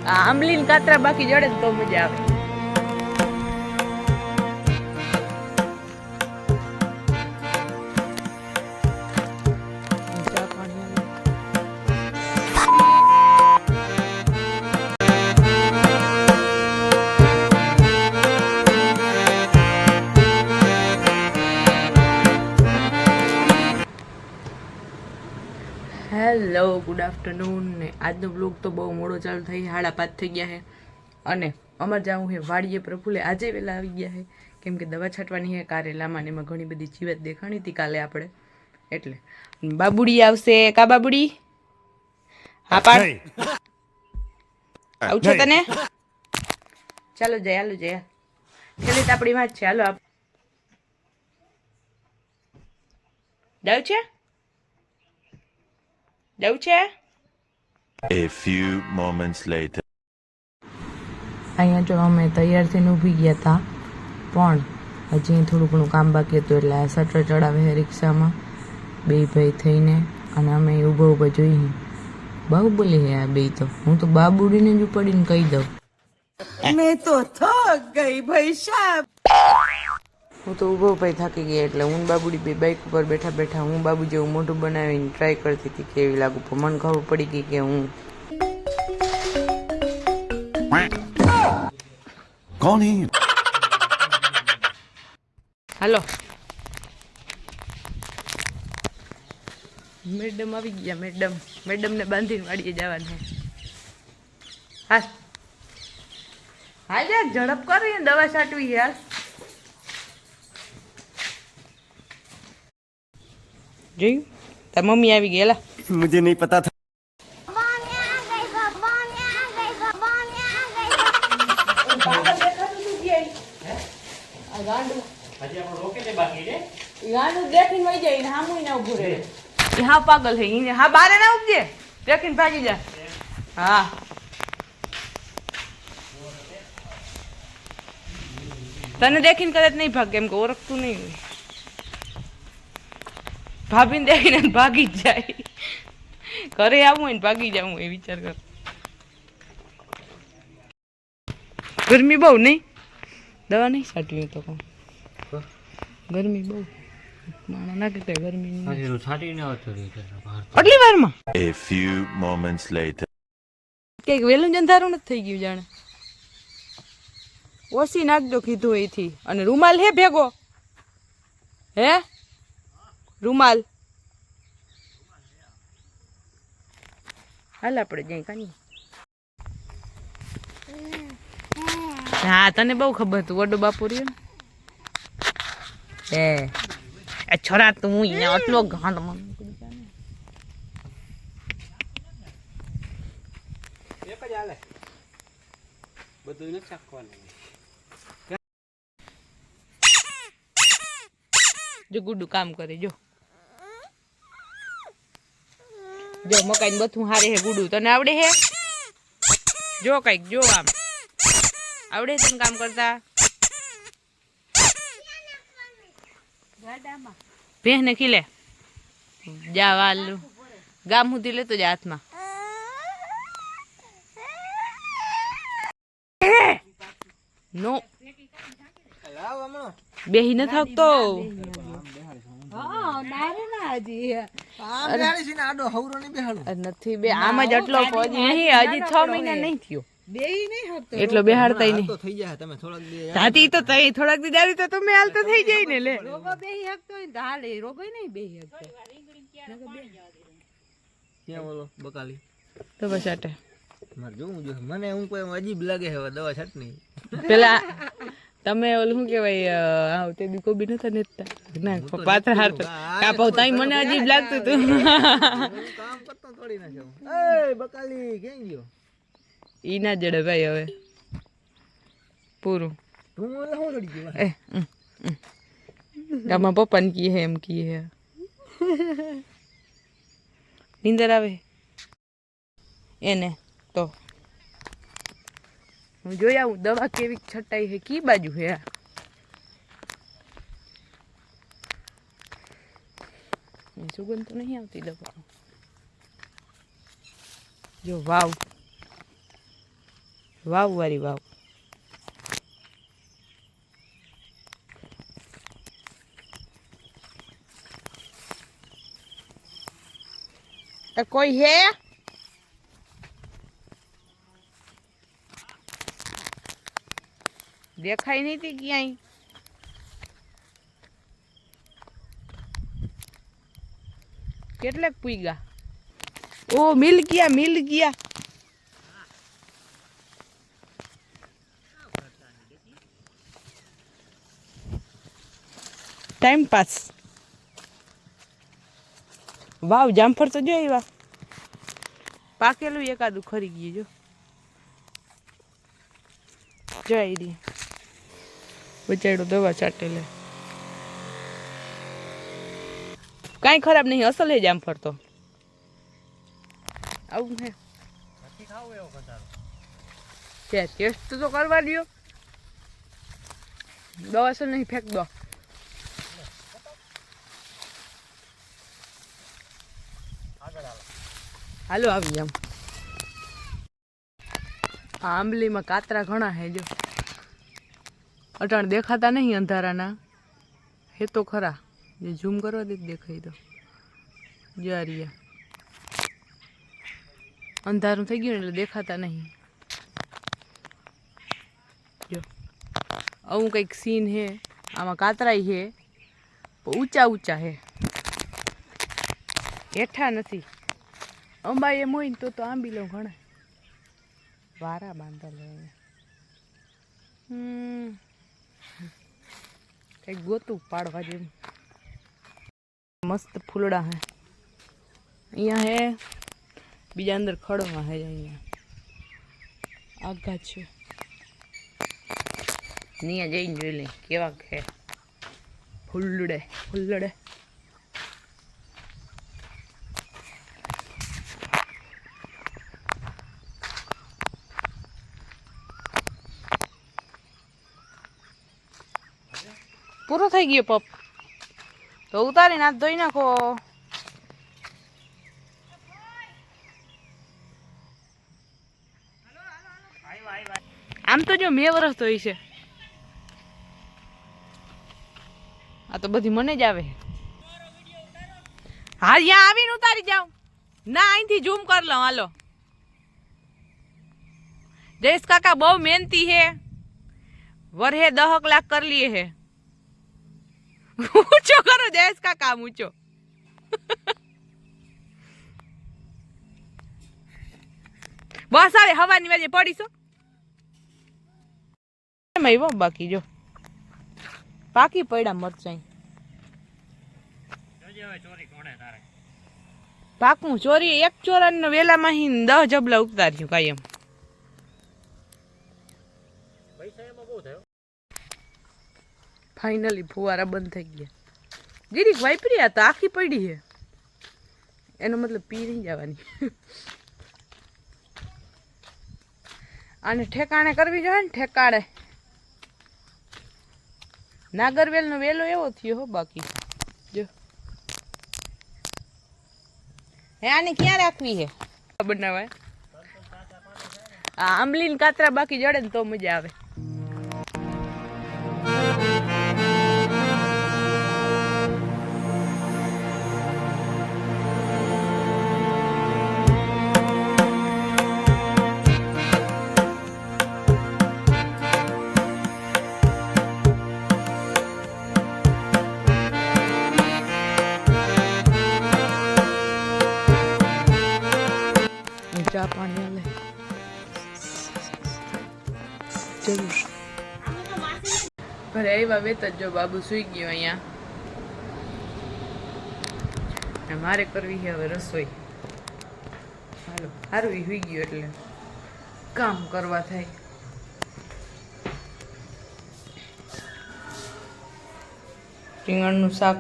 આંબલી કાતરા બાકી જડે તો મજા આવે. હેલો ગુડ આફ્ટરનૂન ને આજનો બ્લોગ તો બહુ મોડો ચાલુ થઈ 5:30 થઈ ગયા છે અને અમારે જવું છે વાડીએ પ્રફુલ્લે આજે વહેલા આવી ગયા છે કેમ કે દવા છાંટવાની છે કારેલામાં ને એમાં ઘણી બધી જીવાત દેખાણી હતી કાલે આપણે એટલે બાબુડી આવશે કા બાબુડી હા પાડ આવું છે તને ચાલો જય ખેલી તો આપણી વાત છે હાલો આપ જાવ છે જવું છે. A few moments later. અહીંયા જો અમે તૈયાર થઈને ઊભી ગયા હતા પણ હજી થોડું ઘણું કામ બાકી હતું એટલે આ શટર ચડાવે છે રિક્ષામાં બે ભાઈ થઈને અને અમે ઊભા જોઈએ બાહુબલી હે આ બે તો હું તો બાબુડીને જ ઉપાડીને કહી દઉં मैं तो थक गई भाई साहब. હું તો ઊભો ભાઈ થાકી ગઈ એટલે હું બાબુડી બે બાઇક ઉપર બેઠા બેઠા હું બાબુ જેવું મોઢું બનાવીને ટ્રાય કરતી હતી કેવી લાગુ પણ મને ખબર પડી ગઈ કે હું कौन है? હાલો મેડમ આવી ગયા મેડમને બાંધીને વાડીએ જવાનું હા હા યાર ઝડપ કરી દવા છાંટવી યાર જોયું તાર મમ્મી આવી ગઈ એલા मुझे नहीं पता था. હા પાગલ છે હા બારે ના ઉપજે દેખીને ભાગી જા હા તને દેખીને કદાચ નહીં ભાગ કેમ કે ઓળખતું નહીં ભાભીને દેખીને ભાગી જ જાય ઘરે આવું હોય ને ભાગી જવું એ વિચાર કર ગરમી બહુ નહીં દવા નહીં છાંટવી તો કહું ગરમી બહુ માણા નાખી તો ગરમી આટલી વારમાં A few moments later. કંઈક વહેલું અંધારું નથી થઈ ગયું જાણે ઓછી નાખજો કીધું એથી અને રૂમાલ હે ભેગો હે રૂમાલ હાલ આપણે જઈ કાની હા તને બહુ ખબર હતું વડો બાપુ રહ્યો એ છોરા તું અહીંયા આટલો ગાંડ મને એક જ હાલે બધું નથી ચાખવાનું. જો ગુડું કામ કરે જો મકાઈ બધું હારે હે ગુડું તને આવડે હે જો કઈક જો આમ આવડે તને કામ કરતા ભેહ ને ખીલે જા વાલું ગામ સુધી લેતો જા હાથમાં નો બેહી ન થાકતો નથી બે આમ જ આટલો નહીં હજી 6 મહિના નહીં થયો એટલો બેહાડતા નહીં થઈ જાય તમે થોડાક દી તાતી તો તઈ થોડાક દી દારી તો તમે હાલ તો થઈ જાય ને લે રોગો બેહી હકતો હોય તો હાલે રોગો નહીં બેહી હકતો ક્યાં બોલો બકાલી તો બસ આટે મારે જોવું જોઈએ મને હું કોઈ અજીબ લાગે હવે દવા છાટની પેલા તમે ઓલું શું કેવાય આવ તે દી કોબી નતા નેતા ના પાત્ર હારતો કાપો તાઈ મને અજીબ લાગતું તું કામ કરતો તોડી નાખ્યો એ બકાલી ક્યાં ગયો ઈ ના જડે ભાઈ હવે પૂરું તું ઓલા હું તોડી ગયો એ ગામમાં પપ્પાને કી હે એમ કી હે નીંદર આવે એને તો હું જોઈ આવું દવા કેવી છટાઈ હે કી બાજુ હે સુગંધ તો નહીં આવતી દવા જો વાવ વાવ વાળી વાવ. કોઈ હે? દેખાય નહીં તી ક્યાંય. કેટલાક પૂગ્યા? ઓ મિલ ગયા. Time pass. વાવ જામફળ તો જો આવ્યા. પાકેલું એકાદું ખરી ગયું જો. જઈ રહી બચાડો દવા ચાટેલે. કાંઈ ખરાબ નહીં, અસલ હે જામફળ તો. આવું હે ટેસ્ટ તો કરવા દો. દવા અસલ નહીં, ફેંક દો. હાલો આવી જામ. આ આંબલીમાં કાતરા ઘણા હે જો. અટાણ દેખાતા નહીં અંધારાના. હે તો ખરા, જે ઝૂમ કરવા દે દેખાય તો. જારિયા અંધારું થઈ ગયું એટલે દેખાતા નહીં. જો આવું કંઈક સીન હે. આમાં કાતરાય હે, ઊંચા હે, હેઠા નથી. અંબા એમ હોય ને તો આંબી લઉં ઘણા. વારા બાંધા લે. કંઈક ગોતું પાડવા જેવું. મસ્ત ફૂલડા હે અહીંયા. હે બીજા અંદર ખડોમાં હે અહીંયા આગા છે. અહીંયા જઈને જોઈ લે કેવા હે ફૂલડે. પૂરો થઈ ગયો પપ તો ઉતારીને હાથ ધોઈ નાખો. આમ તો જો 2 વર્ષ તો છે. આ તો બધી મને જ આવે. હા અહીંયા આવીને ઉતારી જાઉં. ના અહીંથી ઝૂમ કરી લઉં. હાલો જયેશ કાકા બહુ મહેનતી હે. વરહે 10 લાખ કરી લીએ હે. ઊંચો કરો જયેશ કાકા, ઊંચો. બસ આવે હવાની વાજે પડીશું. બાકી જો પાકી પડ્યા મરચાઈ. પાકું ચોરી એક ચોરાને વેલામાં 10 જબલા ઉતાર્યું કાયમ. ફાઇનલી ફુવારા બંધ થઈ ગયા. ગીરીક વાપરી હતા આખી પડી છે. એનો મતલબ પી નહીં જવાની. આને ઠેકાણે કરવી જોઈએ ને, ઠેકાણે. નાગરવેલનો વેલો એવો થયો હો. બાકી જો હે આને ક્યાં રાખવી હે બનાવાય. આ આંબલીને કાતરા બાકી જડે ને તો મજા આવે. ચા પાણી લે જરૂર. ઘરે આવ્યા વેત જ જો બાબુ સુઈ ગયો અહીંયા. મારે કરવી છે હવે રસોઈ. હાલો સારું એ સુઈ ગયો એટલે કામ કરવા થાય. રીંગણનું શાક